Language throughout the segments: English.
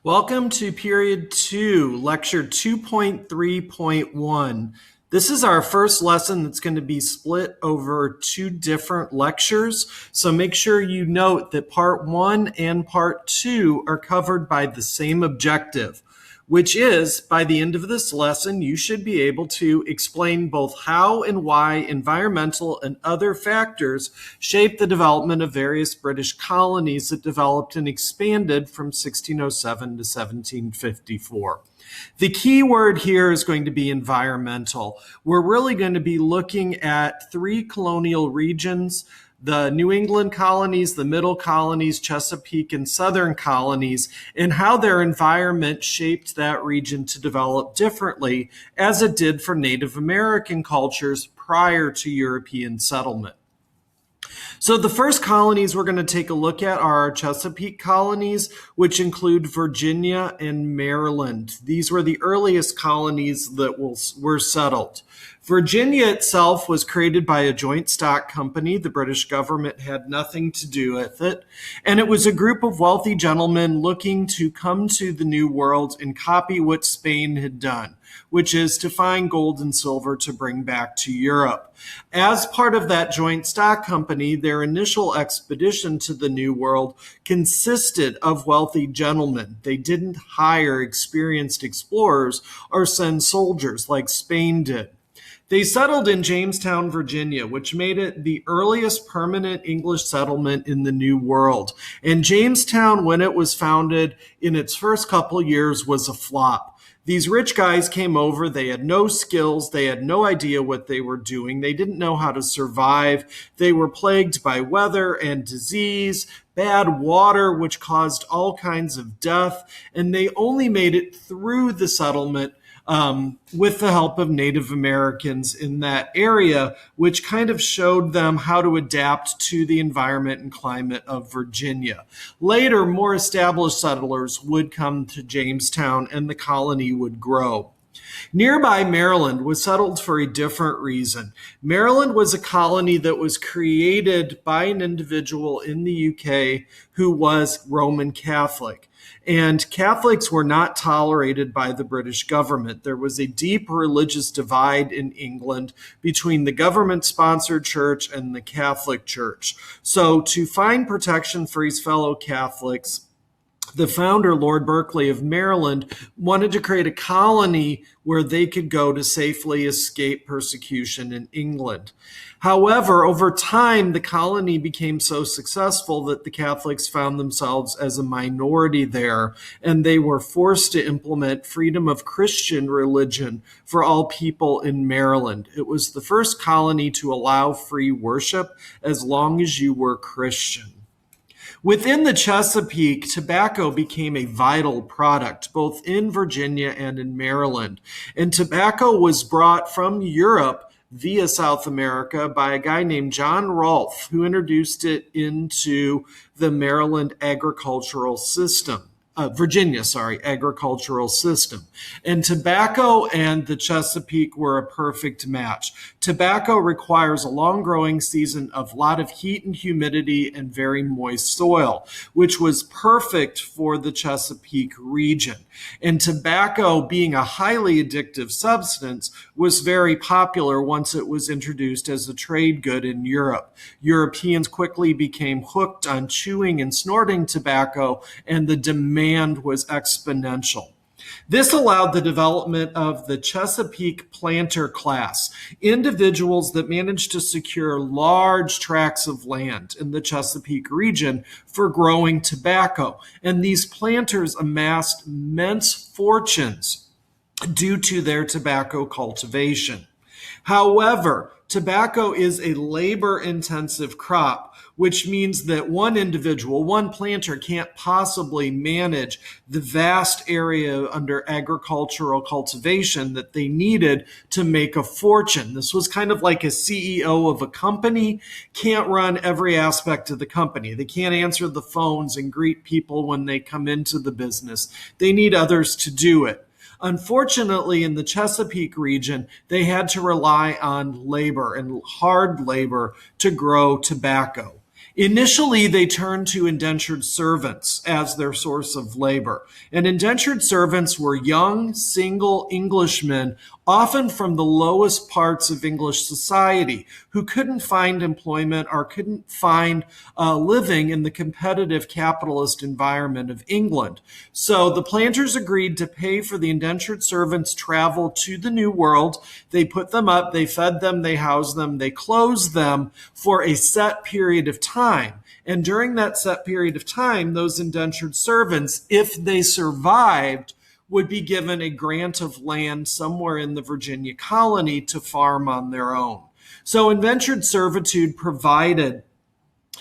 Welcome to Period 2, Lecture 2.3.1. This is our first lesson that's going to be split over two different lectures, so make sure you note that Part 1 and Part 2 are covered by the same objective, which is, by the end of this lesson, you should be able to explain both how and why environmental and other factors shaped the development of various British colonies that developed and expanded from 1607 to 1754. The key word here is going to be environmental. We're really going to be looking at three colonial regions: the New England colonies, the Middle colonies, Chesapeake and Southern colonies, and how their environment shaped that region to develop differently as it did for Native American cultures prior to European settlement. So the first colonies we're going to take a look at are our Chesapeake colonies, which include Virginia and Maryland. These were the earliest colonies that were settled. Virginia itself was created by a joint stock company. The British government had nothing to do with it. And it was a group of wealthy gentlemen looking to come to the New World and copy what Spain had done, which is to find gold and silver to bring back to Europe. As part of that joint stock company, their initial expedition to the New World consisted of wealthy gentlemen. They didn't hire experienced explorers or send soldiers like Spain did. They settled in Jamestown, Virginia, which made it the earliest permanent English settlement in the New World. And Jamestown, when it was founded in its first couple years, was a flop. These rich guys came over. They had no skills. They had no idea what they were doing. They didn't know how to survive. They were plagued by weather and disease, bad water, which caused all kinds of death. And they only made it through the settlement with the help of Native Americans in that area, which kind of showed them how to adapt to the environment and climate of Virginia. Later, more established settlers would come to Jamestown and the colony would grow. Nearby Maryland was settled for a different reason. Maryland was a colony that was created by an individual in the UK who was Roman Catholic. And Catholics were not tolerated by the British government. There was a deep religious divide in England between the government-sponsored church and the Catholic Church. So to find protection for his fellow Catholics, the founder, Lord Berkeley of Maryland, wanted to create a colony where they could go to safely escape persecution in England. However, over time, the colony became so successful that the Catholics found themselves as a minority there, and they were forced to implement freedom of Christian religion for all people in Maryland. It was the first colony to allow free worship as long as you were Christian. Within the Chesapeake, tobacco became a vital product, both in Virginia and in Maryland. And tobacco was brought from Europe via South America by a guy named John Rolfe, who introduced it into the Maryland agricultural system. Agricultural system. And tobacco and the Chesapeake were a perfect match. Tobacco requires a long growing season of a lot of heat and humidity and very moist soil, which was perfect for the Chesapeake region. And tobacco, being a highly addictive substance, was very popular once it was introduced as a trade good in Europe. Europeans quickly became hooked on chewing and snorting tobacco, and the demand was exponential. This allowed the development of the Chesapeake planter class, individuals that managed to secure large tracts of land in the Chesapeake region for growing tobacco. And these planters amassed immense fortunes due to their tobacco cultivation. However, tobacco is a labor-intensive crop, which means that one individual, one planter, can't possibly manage the vast area under agricultural cultivation that they needed to make a fortune. This was kind of like a CEO of a company can't run every aspect of the company. They can't answer the phones and greet people when they come into the business. They need others to do it. Unfortunately, in the Chesapeake region, they had to rely on labor and hard labor to grow tobacco. Initially, they turned to indentured servants as their source of labor. And indentured servants were young, single Englishmen, often from the lowest parts of English society, who couldn't find employment or couldn't find a living in the competitive capitalist environment of England. So the planters agreed to pay for the indentured servants' travel to the New World. They put them up, they fed them, they housed them, they clothed them for a set period of time. And during that set period of time, those indentured servants, if they survived, would be given a grant of land somewhere in the Virginia colony to farm on their own. So indentured servitude provided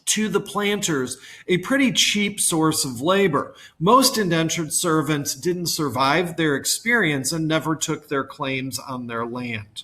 to the planters a pretty cheap source of labor. Most indentured servants didn't survive their experience and never took their claims on their land.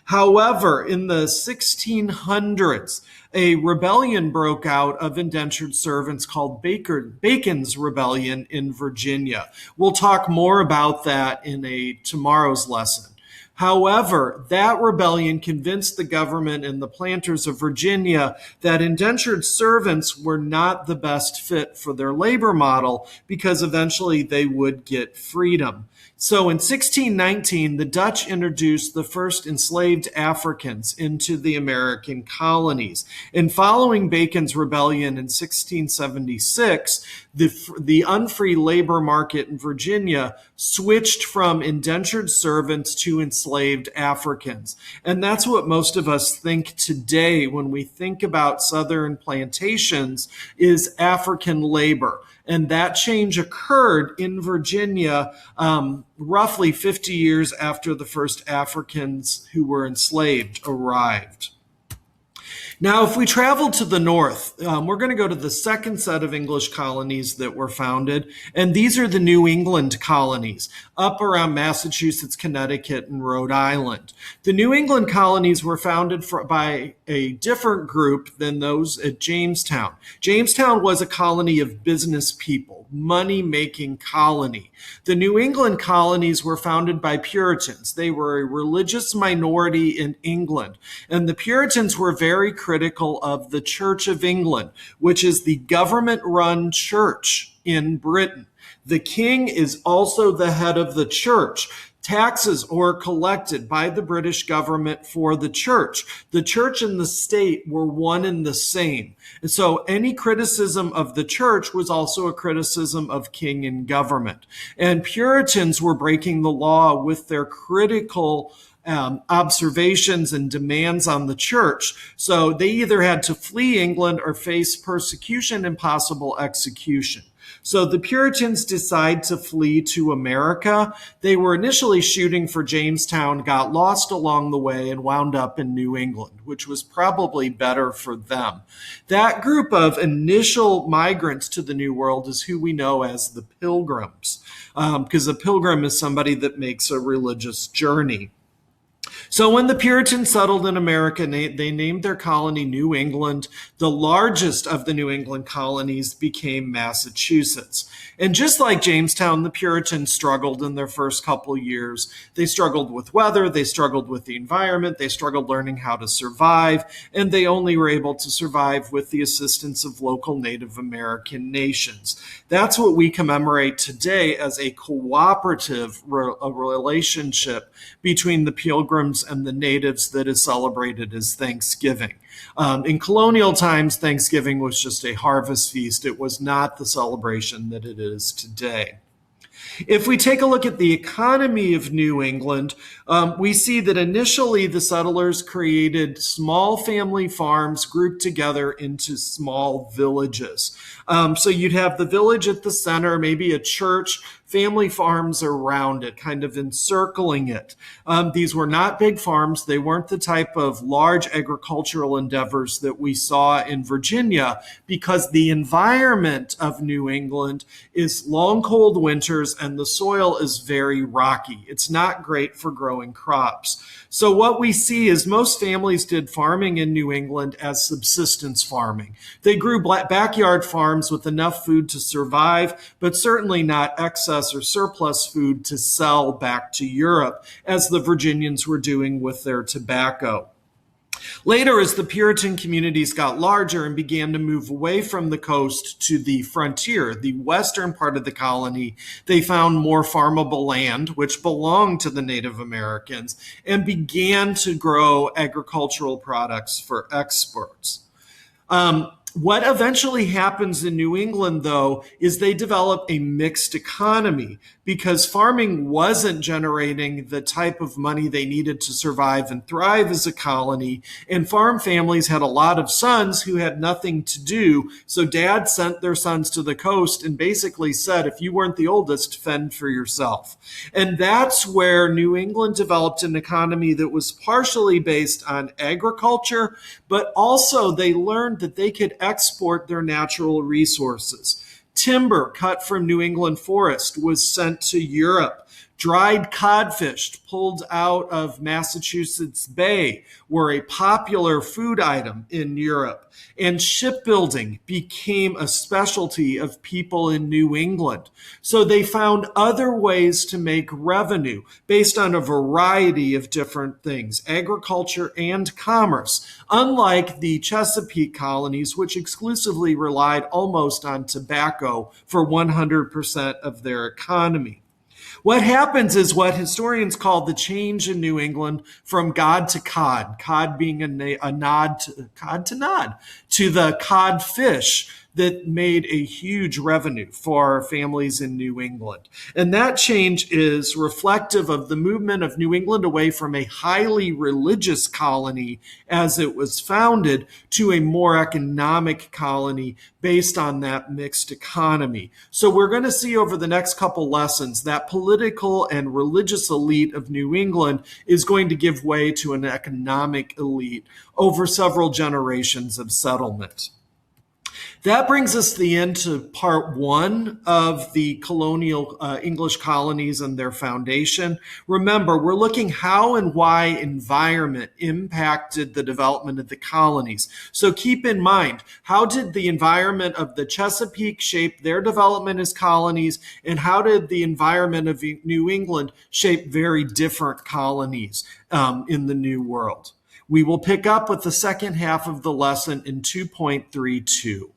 However, in the 1600s, a rebellion broke out of indentured servants called Bacon's Rebellion in Virginia. We'll talk more about that in tomorrow's lesson. However, that rebellion convinced the government and the planters of Virginia that indentured servants were not the best fit for their labor model because eventually they would get freedom. So in 1619, the Dutch introduced the first enslaved Africans into the American colonies. And following Bacon's Rebellion in 1676, the unfree labor market in Virginia switched from indentured servants to enslaved Africans. And that's what most of us think today when we think about Southern plantations is African labor. And that change occurred in Virginia roughly 50 years after the first Africans who were enslaved arrived. Now, if we travel to the north, we're going to go to the second set of English colonies that were founded, and these are the New England colonies, up around Massachusetts, Connecticut, and Rhode Island. The New England colonies were founded by a different group than those at Jamestown. Jamestown was a colony of business people, money-making colony. The New England colonies were founded by Puritans. They were a religious minority in England, and the Puritans were very critical of the Church of England, which is the government-run church in Britain. The king is also the head of the church. Taxes are collected by the British government for the church. The church and the state were one and the same. And so any criticism of the church was also a criticism of king and government. And Puritans were breaking the law with their critical observations and demands on the church. So they either had to flee England or face persecution and possible execution. So the Puritans decide to flee to America. They were initially shooting for Jamestown, got lost along the way, and wound up in New England, which was probably better for them. That group of initial migrants to the New World is who we know as the Pilgrims, because a pilgrim is somebody that makes a religious journey. So when the Puritans settled in America, they named their colony New England. The largest of the New England colonies became Massachusetts. And just like Jamestown, the Puritans struggled in their first couple years. They struggled with weather, they struggled with the environment, they struggled learning how to survive, and they only were able to survive with the assistance of local Native American nations. That's what we commemorate today as a cooperative relationship between the Pilgrims and the natives that is celebrated as Thanksgiving. In colonial times, Thanksgiving was just a harvest feast. It was not the celebration that it is today. If we take a look at the economy of New England, we see that initially the settlers created small family farms grouped together into small villages. So you'd have the village at the center, maybe a church, family farms around it, kind of encircling it. These were not big farms. They weren't the type of large agricultural endeavors that we saw in Virginia because the environment of New England is long, cold winters and the soil is very rocky. It's not great for growing crops. So what we see is most families did farming in New England as subsistence farming. They grew backyard farms with enough food to survive, but certainly not excess or surplus food to sell back to Europe, as the Virginians were doing with their tobacco. Later, as the Puritan communities got larger and began to move away from the coast to the frontier, the western part of the colony, they found more farmable land, which belonged to the Native Americans, and began to grow agricultural products for exports. What eventually happens in New England, though, is they develop a mixed economy because farming wasn't generating the type of money they needed to survive and thrive as a colony. And farm families had a lot of sons who had nothing to do. So dad sent their sons to the coast and basically said, if you weren't the oldest, fend for yourself. And that's where New England developed an economy that was partially based on agriculture, but also they learned that they could export their natural resources. Timber cut from New England forest was sent to Europe. Dried codfish pulled out of Massachusetts Bay were a popular food item in Europe. And shipbuilding became a specialty of people in New England. So they found other ways to make revenue based on a variety of different things, agriculture and commerce, unlike the Chesapeake colonies, which exclusively relied almost on tobacco for 100% of their economy. What happens is what historians call the change in New England from God to cod, cod being a nod to, cod to nod, to the codfish that made a huge revenue for families in New England. And that change is reflective of the movement of New England away from a highly religious colony as it was founded to a more economic colony based on that mixed economy. So we're going to see over the next couple lessons that political and religious elite of New England is going to give way to an economic elite over several generations of settlement. That brings us to the end to part one of the colonial English colonies and their foundation. Remember, we're looking how and why environment impacted the development of the colonies. So keep in mind, how did the environment of the Chesapeake shape their development as colonies, and how did the environment of New England shape very different colonies in the New World? We will pick up with the second half of the lesson in 2.32.